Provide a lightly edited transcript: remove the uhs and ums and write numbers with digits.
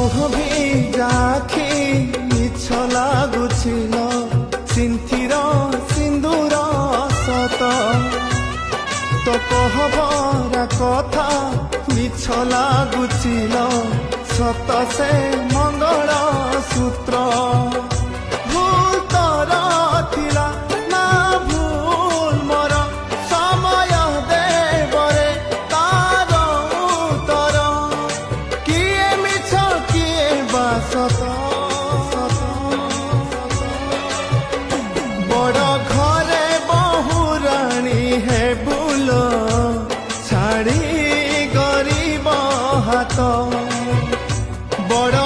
लुह भी जाखी मिछ लागुछिल सिंथिर सिंदूर सत तो कहबरा कथा मिछ लागुछिल सत से मंगल सूत्र भूल तोर थिला ना भूल मोर समय देवरे तार उतर किए मिछ किए बा सत बड़ घरे बहुराणी है बुल छाड़ी गरीब हाथ बड़